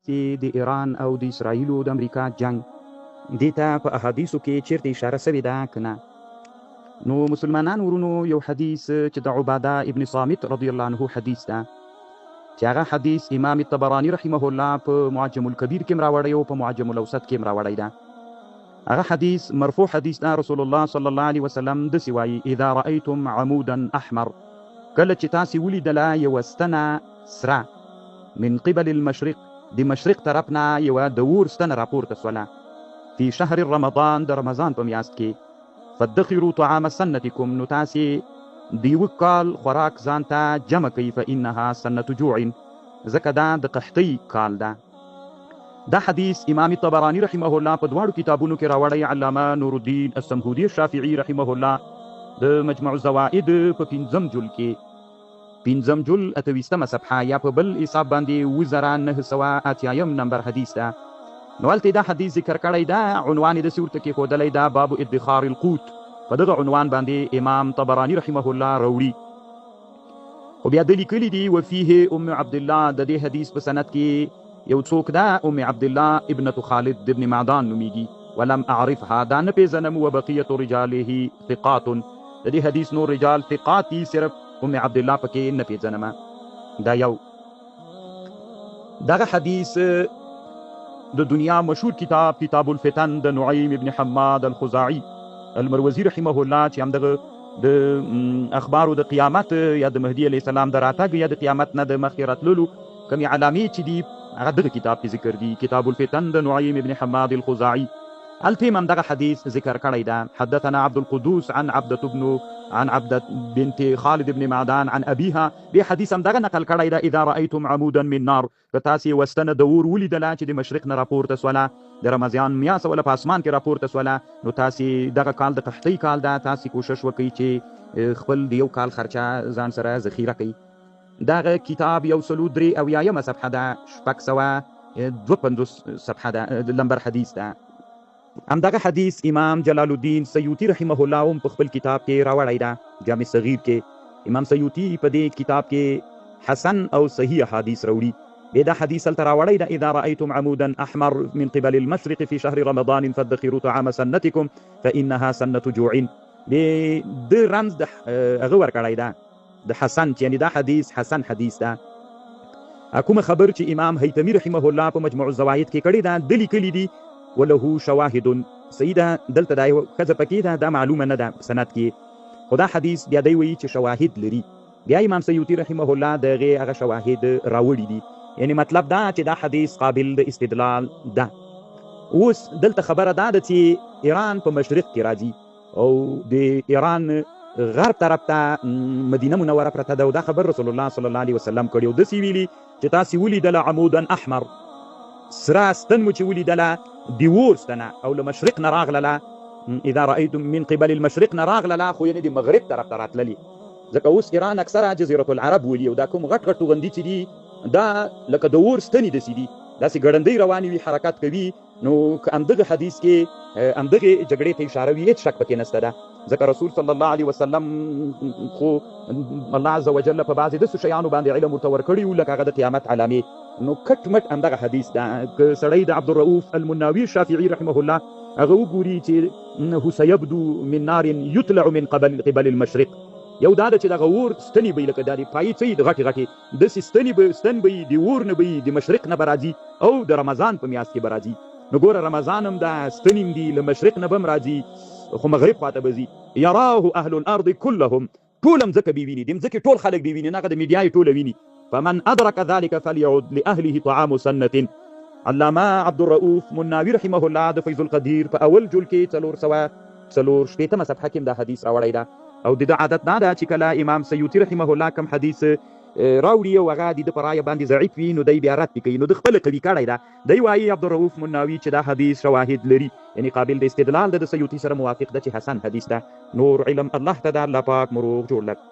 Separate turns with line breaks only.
چې د ایران او د اسرائیل او د امریکا جنگ دې ته په احادیثو کې چیرته اشاره شوې ده که نه؟ نو مسلمانان ورونو یو حدیث چې د عباده ابن صامت رضی الله عنه حدیث ده، چې هغه حدیث امام طبرانی رحمه الله په معجم الکبیر کې راوړی او په معجم الاوسط کې راوړی ده. هغه حدیث مرفوع حدیث ده. رسول الله صلی الله علیه وسلم داسې وایي: اذا رأیتم عمودا احمر، کله چې تاسې ولیدله یوه ستنه سره من قبل المشرق، د مشرق طرف نه یوه د اور ستنه راپورته سوله، فی شهر رمضان، د رمضان په میاشت کې، فادخروا طعام سنتکم، نو تاسې د یوه کال خوراک ځان ته جمع کوي، فانها سنة جوع، ځکه دا د قحطۍ کال ده. دا حدیث امام طبرانی رحمه الله په دواړو کتابونو کې راوړی. علامه نور الدین السمهودي الشافعي رحمه الله د مجمع الزوائد په 5م جل کې 5م جل 28مه صفحه یا په بل حساب باندې 2980 نمبر حدیث ده. نو هلته دا حدیث ذکر کړی ده، عنوان یې داسې ورته کېښودلی ده: باب ادخار القوت. په دغه عنوان باندې امام طبرانی رحمه الله راوړي. خو بیا د لیکلي دي وفیه ام عبدالله، د دې حدیث په سند کې یو څوک ده ام عبدالله ابنة خالد ابن معدان نومیږي، ولم اعرفها، دا نه پیژنم، وبقیة رجاله ثقات، د دې حدیث نور رجال ثقات دي، صرف ام عبدالله پکې نه پیژنم. دا یو. دغه حدیث د دنیا مشهور کتاب الفتن د نعیم ابن حماد الخزاعي المروزي رحمه الله، چې همدغه د اخبارو د قیامت یا د مهدي علیه السلام د راتګ یا د قیامت نه د مخکې راتللو کومې علامې چې دي هغه دغه کتاب کې ذکر دي، کتاب الفتن د نعیم ابن حماد الخزاعي. هلته هم دغه حدیث ذکر کړی ده. حدثنا عبد القدوس عن عبدة بنت خالد بن معدان عن ابيها، به حدیث هم دغه نقل کړی ده: اذا رأيتم عمودا من نار، که تاسې وستنه د اور ولیدله چې د مشرق نه راپورته سوله، د رمضان میاشت ولا په اسمان کې راپورته سوله، نو تاسې دغه کال د قحطۍ کال ده، تاسې کوشش وکړئ چې خپل د یو کال خرچه ځان سره ذخیره کړئ. دغه کتاب 183 صفحه ده، 652 صفحه ده لمبر حدیث ده. همدغه حدیث امام جلال الدین سیوطي رحمه الله هم په خپل کتاب کې راوړی ده، جامع صغیر کې. امام سیوطي په دې کتاب کې حسن او صحیح حدیث راوړي. دا حدیث هلته راوړی ده: اذا رأيتم عمودا احمر من قبل المشرق في شهر رمضان فادخروا طعام سنتكم فانها سنة جوع. د رمز د هغه ورکړی ده د حسن، چې یعنی دا حدیث حسن حدیث ده. کومه خبر چې امام هیتمی رحمه الله په مجموع الزوائد کې کړی ده، د لیکلي دي وله شواهد. سیده دلته دا یو ښځه پکې ده، دا معلومه نه ده سند کې، خو دا حدیث بیا دی وایي چې شواهد لري. بیا امام سیوطي رحمه الله د هغې شواهد راوړي دي، یعنی مطلب دا چې دا حدیث قابل د استدلال ده. اوس دلته خبره دا ده چې ایران په مشرق کې راځي او د ایران غرب طرف ته مدینه منوره پرته ده، او دا خبر رسول الله صلی الله علیه وسلم کړی. او داسې ویلي چې تاسې ولیدله عمودا احمر، سره ستن مو چې ولیدله د اور ستنه، او له مشرق نه راغلله، اذا رأیتم من قبل المشرق نه راغلله، خو یعنې د مغرب طرف ته راتللي، ځکه اوس ایران اکثره جزیرة العرب ولي، او دا کوم غټ غټ توغندي چې دي دا لکه د اور ستنې داسې دي، داسې ګړندۍ روانې وي، حرکت کوي. نو که همدغه حدیث کې همدغې جګړې ته اشاره وي، هېڅ شک پکې نشته ده، ځکه رسول صلی الله علیه وسلم خو الله عز وجل په بعضې داسې شیانو باندې علم ورته ورکړي وو، لکه هغه د قیامت علامې. نو کټ مټ همدغه حدیث ده. که سړی د عبدالرؤوف المناوي شافعي رحمه الله هغه وګوري چې هو سيبدو من نار يطلع من قبل المشرق، یو دا ده چې دغه اور ستنې به یې لکه دا د پایې څه یي د غټې غټې داسې ستن به یي، د اور نه به یي، د مشرق نه به راځي، او د رمضان په میاشت کې به راځي. نو ګوره رمضان هم دا ستنې هم دي، له مشرق نه به هم راځي، خو مغرب خواته به ځي. یراه اهل الارض كلهم، ټول مځکه به ویني، د مځکې ټول خلک به ویني، هغه د میډیا یې ټوله ویني. فمن ادرک ذلك فليعد لاهله طعام سنة. علامه عبدالرؤوف مناوي رحمه الله د فیض القدیر په اول جل کې 440 صفحه کې دا حدیث راوړی ده. او د عادت دا ده چې کله امام سیوطي رحمه الله کوم حدیث راوړي او هغه د په رایه باندې ضعیف وي، نو دی بیا رد کوي، نو د خپله قوي کړی ده. دی وایي عبدالرؤوف مناوي چې دا حدیث شواهد لري، یعنی قابل د استدلال ده، د سیوطي سره موافق ده چې حسن حدیث ده. نور علم الله ته ده، الله پاک مروغ جوړ لک.